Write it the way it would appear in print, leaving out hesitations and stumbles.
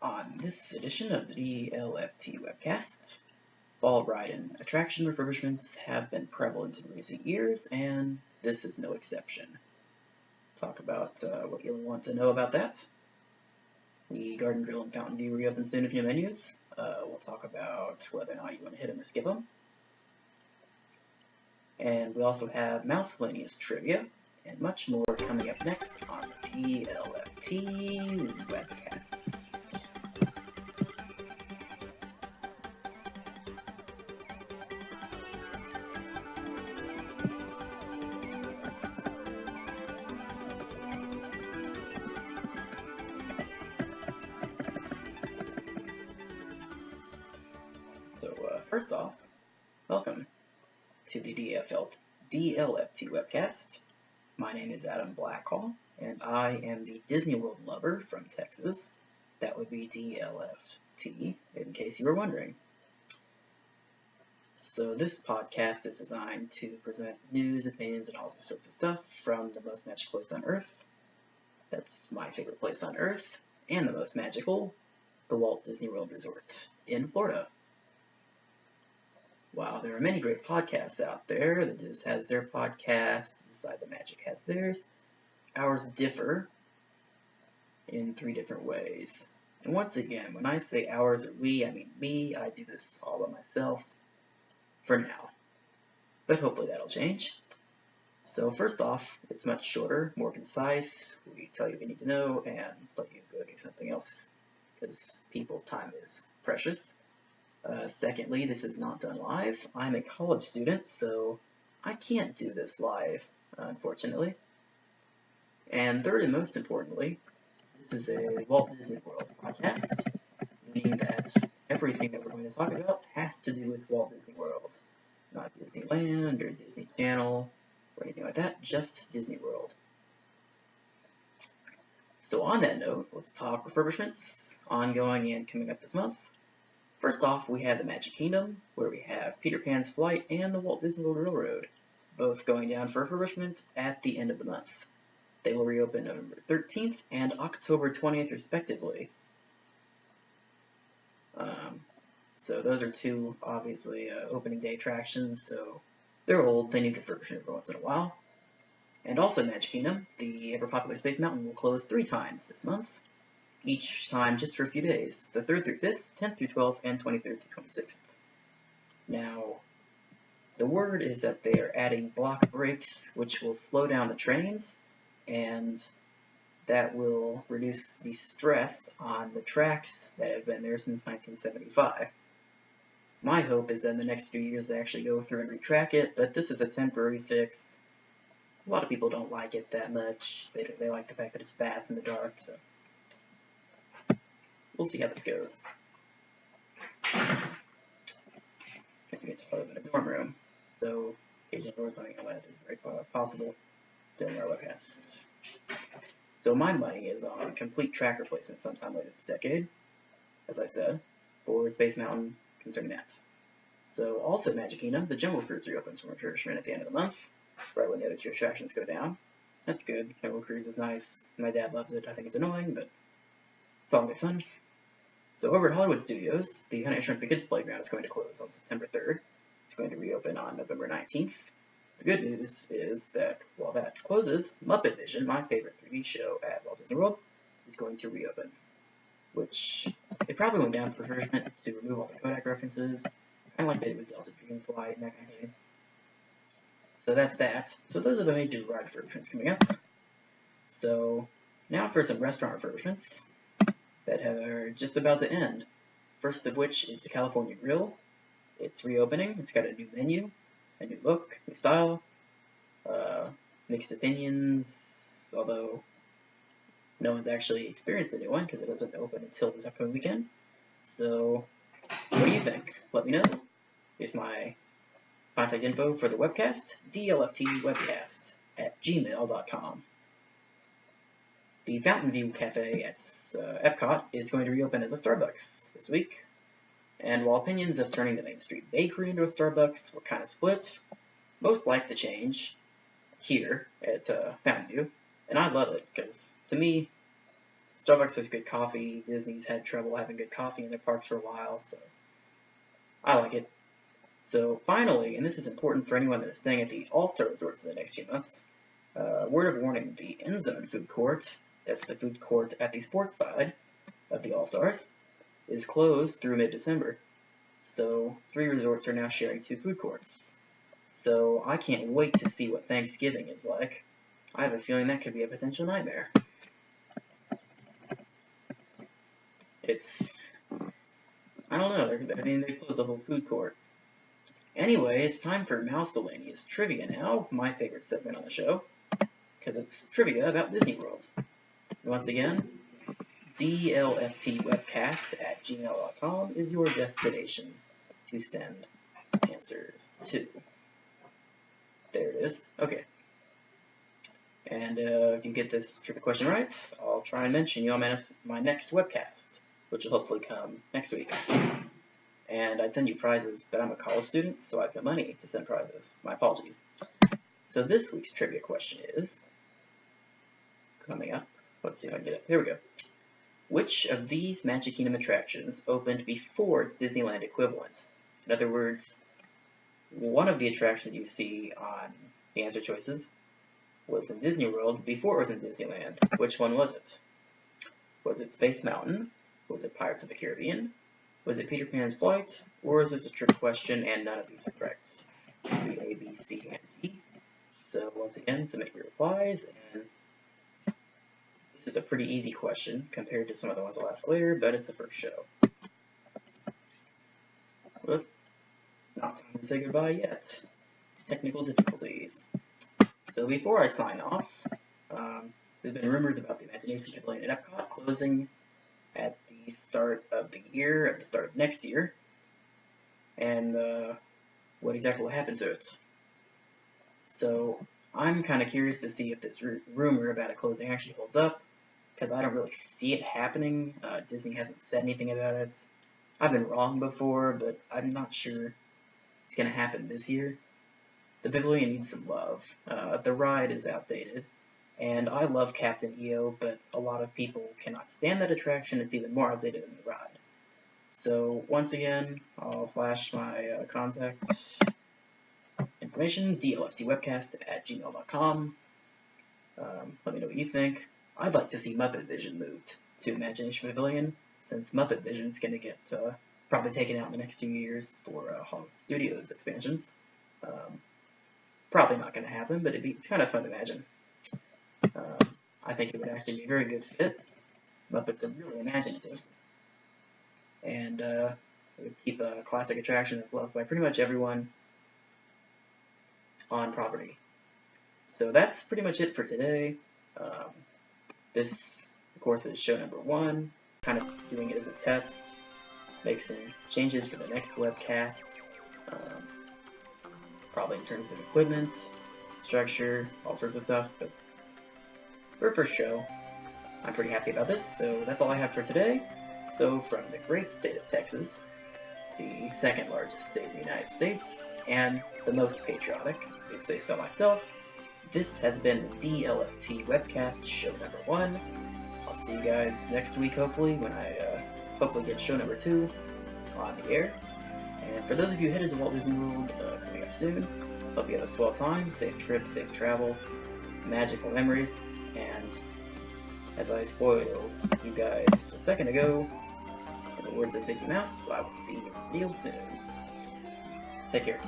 On this edition of the DLFT Webcast, fall ride and attraction refurbishments have been prevalent in recent years, and this is no exception. Talk about what you'll want to know about that. The Garden Grill and Fountainview reopen soon with new menus. We'll talk about whether or not you want to hit them or skip them. And we also have Mouse-ellaneous Trivia, and much more coming up next on the DLFT Webcast. First off, welcome to the DLFT Webcast. My name is Adam Blackhall, and I am the Disney World lover from Texas. That would be DLFT, in case you were wondering. So this podcast is designed to present news, opinions, and all sorts of stuff from the most magical place on Earth. That's my favorite place on Earth, and the most magical, the Walt Disney World Resort in Florida. While there are many great podcasts out there, the Diz has their podcast, Inside the Magic has theirs. Ours differ in 3 different ways. And once again, when I say ours or we, I mean me. I do this all by myself for now. But hopefully that'll change. So first off, it's much shorter, more concise. We tell you what you need to know and let you go do something else because people's time is precious. Secondly, this is not done live. I'm a college student, so I can't do this live, unfortunately. And third and most importantly, this is a Walt Disney World podcast, meaning that everything that we're going to talk about has to do with Walt Disney World. Not Disneyland or Disney Channel or anything like that, just Disney World. So on that note, let's talk refurbishments, ongoing and coming up this month. First off, we have the Magic Kingdom, where we have Peter Pan's Flight and the Walt Disney World Railroad, both going down for refurbishment at the end of the month. They will reopen November 13th and October 20th, respectively. So those are 2, obviously, opening day attractions, so they're old, they need refurbishment every once in a while. And also Magic Kingdom, the ever-popular Space Mountain will close 3 times this month. Each time just for a few days, the 3rd through 5th, 10th through 12th, and 23rd through 26th. Now, the word is that they are adding block brakes, which will slow down the trains, and that will reduce the stress on the tracks that have been there since 1975. My hope is that in the next few years they actually go through and retrack it, but this is a temporary fix. A lot of people don't like it that much. They like the fact that it's fast in the dark, so we'll see how this goes. Can't forget to live in a dorm room, so occasional door thumbing on that is very possible during our webcast. So my money is on complete track replacement sometime later this decade, as I said, for Space Mountain concerning that. So also Magic Kingdom, the Jungle Cruise reopens from refurbishment at the end of the month, right when the other 2 attractions go down. That's good. Jungle Cruise is nice. My dad loves it. I think it's annoying, but it's all good fun. So over at Hollywood Studios, the Honey I Shrunk the Kids Playground is going to close on September 3rd. It's going to reopen on November 19th. The good news is that while that closes, Muppet Vision, my favorite 3D show at Walt Disney World, is going to reopen, which they probably went down for refurbishment to remove all the Kodak references, kind of like they did with Delta Dreamflight and that kind of thing. So that's that. So those are the major ride refurbishments coming up. So now for some restaurant refurbishments that are just about to end. First of which is the California Grill. It's reopening. It's got a new menu, a new look, new style, mixed opinions, although no one's actually experienced the new one because it doesn't open until this upcoming weekend. So what do you think? Let me know. Here's my contact info for the webcast, dlftwebcast@gmail.com. The Fountainview Café at Epcot is going to reopen as a Starbucks this week, and while opinions of turning the Main Street Bakery into a Starbucks were kind of split, most like the change here at Fountainview, and I love it because, to me, Starbucks has good coffee. Disney's had trouble having good coffee in their parks for a while, so I like it. So finally, and this is important for anyone that is staying at the All-Star Resorts in the next few months, word of warning, the End Zone food court, that's the food court at the sports side of the All-Stars, is closed through mid-December. So 3 resorts are now sharing 2 food courts. So I can't wait to see what Thanksgiving is like. I have a feeling that could be a potential nightmare. I don't know, I mean, they closed the whole food court. Anyway, it's time for Mouse-ellaneous Trivia now, my favorite segment on the show, because it's trivia about Disney World. And once again, DLFT Webcast at gmail.com is your destination to send answers to. There it is. Okay. And if you get this trivia question right, I'll try and mention you on my next webcast, which will hopefully come next week. And I'd send you prizes, but I'm a college student, so I've got money to send prizes. My apologies. So this week's trivia question is coming up. Let's see if I can get it. Here we go. Which of these Magic Kingdom attractions opened before its Disneyland equivalent? In other words, one of the attractions you see on the answer choices was in Disney World before it was in Disneyland. Which one was it? Was it Space Mountain? Was it Pirates of the Caribbean? Was it Peter Pan's Flight? Or is this a trick question and none of these are correct? The A, B, C, and D. So once again, to make your replies, and this is a pretty easy question compared to some of the ones I'll ask later, but it's the first show. Whoop. Not time to say goodbye yet. Technical difficulties. So before I sign off, there's been rumors about the Imagination Pavilion at Epcot closing at the start of the year, at the start of next year, and what exactly will happen to it. So I'm kind of curious to see if this rumor about it closing actually holds up, because I don't really see it happening. Disney hasn't said anything about it. I've been wrong before, but I'm not sure it's going to happen this year. The Pavillion needs some love. The ride is outdated. And I love Captain EO, but a lot of people cannot stand that attraction. It's even more outdated than the ride. So once again, I'll flash my contact information, DLFTwebcast at gmail.com. Let me know what you think. I'd like to see Muppet Vision moved to Imagination Pavilion, since Muppet Vision is going to get probably taken out in the next few years for Hollywood Studios expansions. Probably not going to happen, but it's kind of fun to imagine. I think it would actually be a very good fit. Muppets are really imaginative. And it would keep a classic attraction that's loved by pretty much everyone on property. So that's pretty much it for today. This, of course, is show number 1. Kind of doing it as a test. Make some changes for the next webcast. Probably in terms of equipment, structure, all sorts of stuff, but for a first show, I'm pretty happy about this, so that's all I have for today. So from the great state of Texas, the second largest state in the United States, and the most patriotic, if I say so myself, this has been the DLFT Webcast, show number 1. I'll see you guys next week, hopefully, when I hopefully get show number 2 on the air. And for those of you headed to Walt Disney World coming up soon, hope you have a swell time, safe trip, safe travels, magical memories, and as I spoiled you guys a second ago, in the words of Mickey Mouse, I will see you real soon. Take care.